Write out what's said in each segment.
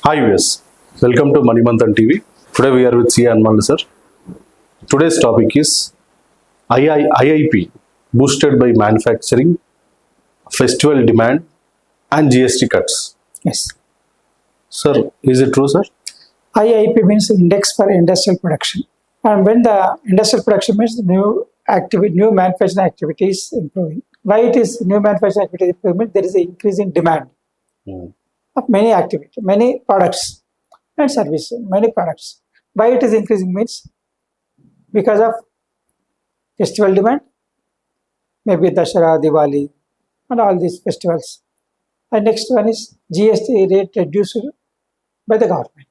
Hi viewers, welcome to Manimanthan TV. Today we are with C. Anmal sir. Today's topic is IIP boosted by manufacturing, festival demand and GST cuts. Yes. Sir, is it true sir? IIP means Index for Industrial Production. And when the industrial production means new manufacturing activity is improving. Why it is new manufacturing activity improvement? There is an increasing demand of many activity, many products and services, many products. Why it is increasing means because of festival demand, maybe Dashara, Diwali, and all these festivals. And next one is GST rate reduced by the government.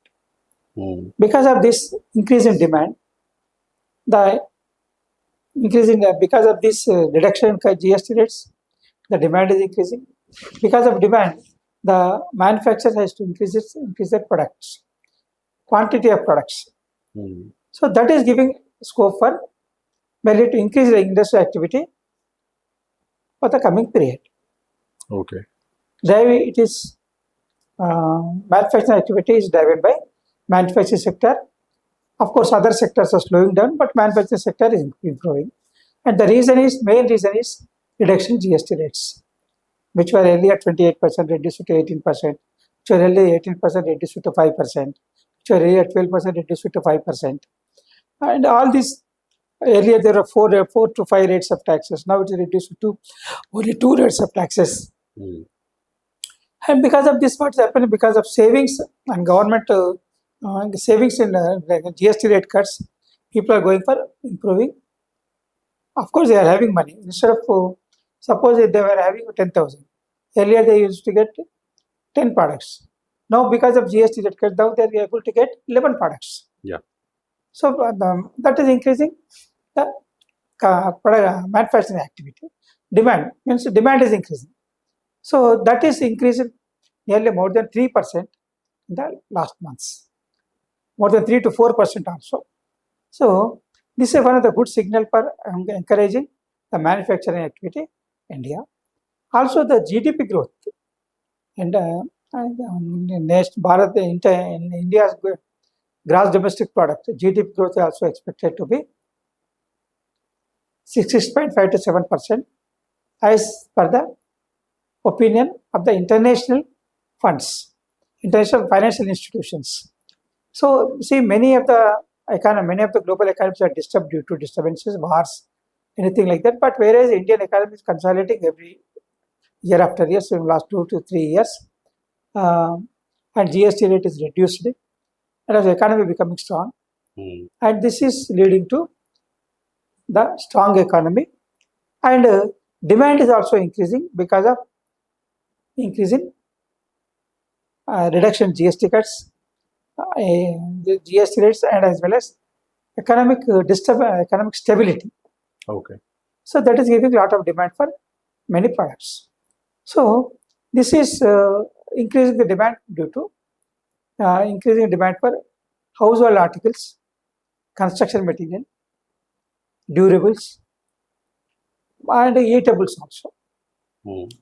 Because of this increase in demand, because of this reduction in GST rates, the demand is increasing. Because of demand, the manufacturer has to increase their products, quantity of products. So that is giving scope for merely to increase the industrial activity for the coming period. Okay. It is manufacturing activity is driven by manufacturing sector. Of course, other sectors are slowing down, but manufacturing sector is improving. And the main reason is reduction in GST rates, which were earlier 28% reduced to 18%, which were earlier 18% reduced to 5%, which were earlier 12% reduced to 5%. And all these, earlier there were four to five rates of taxes. Now it is reduced to only two rates of taxes. And because of this, what's happening? Because of savings and government savings in GST rate cuts, people are going for improving. Of course, they are having money. Instead of, suppose if they were having 10,000, earlier they used to get 10 products. Now, because of GST rate cut, now they are able to get 11 products. Yeah. So that is increasing the manufacturing activity. Demand means demand is increasing. So that is increasing nearly more than 3% in the last months, more than 3 to 4% also. So this is one of the good signal for encouraging the manufacturing activity in India. Also the GDP growth and Bharat in India's gross domestic product GDP growth is also expected to be 6.5 to 7%, as per the opinion of the international funds, international financial institutions. So see, many of the global economies are disturbed due to disturbances, wars, anything like that. But whereas Indian economy is consolidating every year after year, so in the last 2 to 3 years, and GST rate is reduced, and the economy becoming strong, and this is leading to the strong economy, and demand is also increasing because of increasing reduction GST cuts, the GST rates, and as well as economic stability. Okay. So that is giving a lot of demand for many products. So this is increasing the demand due to increasing demand for household articles, construction material, durables, and eatables also,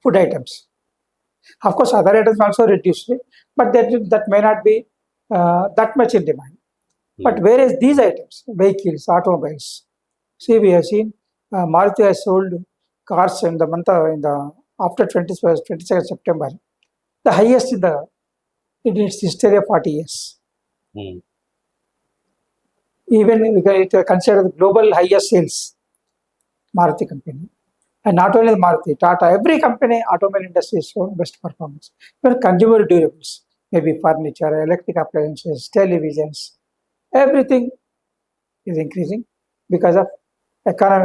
food items. Of course, other items also reduced, but that may not be that much in demand. But whereas these items, vehicles, automobiles, see, we have seen Maruti has sold cars in the after 22nd September, the highest in its history of 40 years. Even it considered the global highest sales, Maruti company. And not only Maruti, Tata, every company, automobile industry is showing best performance. Even consumer durables, maybe furniture, electric appliances, televisions, everything is increasing because of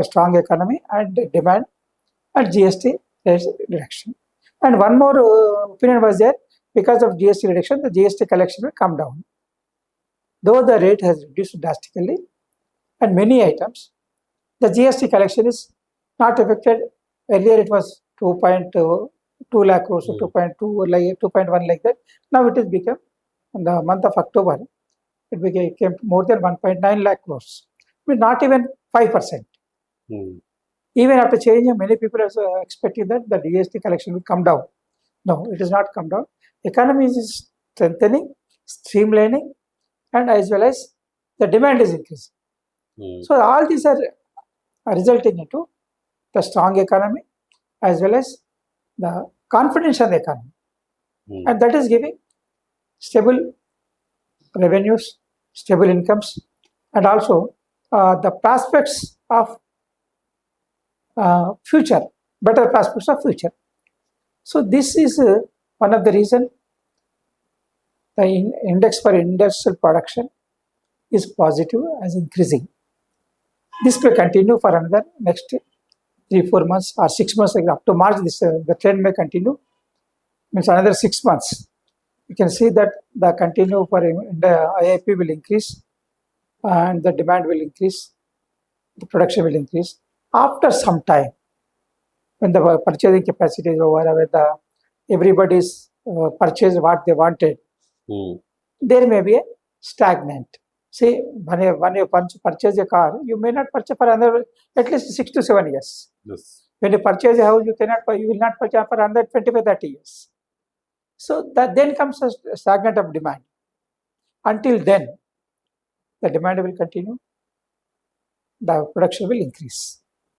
strong economy and demand and GST rates reduction. And one more opinion was there, because of GST reduction, the GST collection will come down. Though the rate has reduced drastically, and many items, the GST collection is not affected. Earlier it was 2.2 lakh crores or 2.2 like 2.1 like that. Now it has become, in the month of October, it became more than 1.9 lakh crores. I mean, not even 5%. Even after changing, many people are expecting that the GST collection will come down. No, it has not come down. Economy is strengthening, streamlining, and as well as the demand is increasing. Hmm. So all these are resulting into the strong economy as well as the confidence in the economy, Hmm. and that is giving stable revenues, stable incomes, and also the prospects of future, better prospects of future. So this is one of the reason the index for industrial production is positive as increasing. This may continue for another next 3-4 months or 6 months, like up to March. This the trend may continue. Means another 6 months. You can see that the continue for the IIP will increase, and the demand will increase, the production will increase. After some time, when the purchasing capacity is over, when the everybody's purchase what they wanted, Hmm. there may be a stagnant. See, when you purchase a car, you may not purchase for another at least 6 to 7 years. Yes. When you purchase a house, you will not purchase for another 25-30 years. So that then comes a stagnant of demand. Until then, the demand will continue, the production will increase.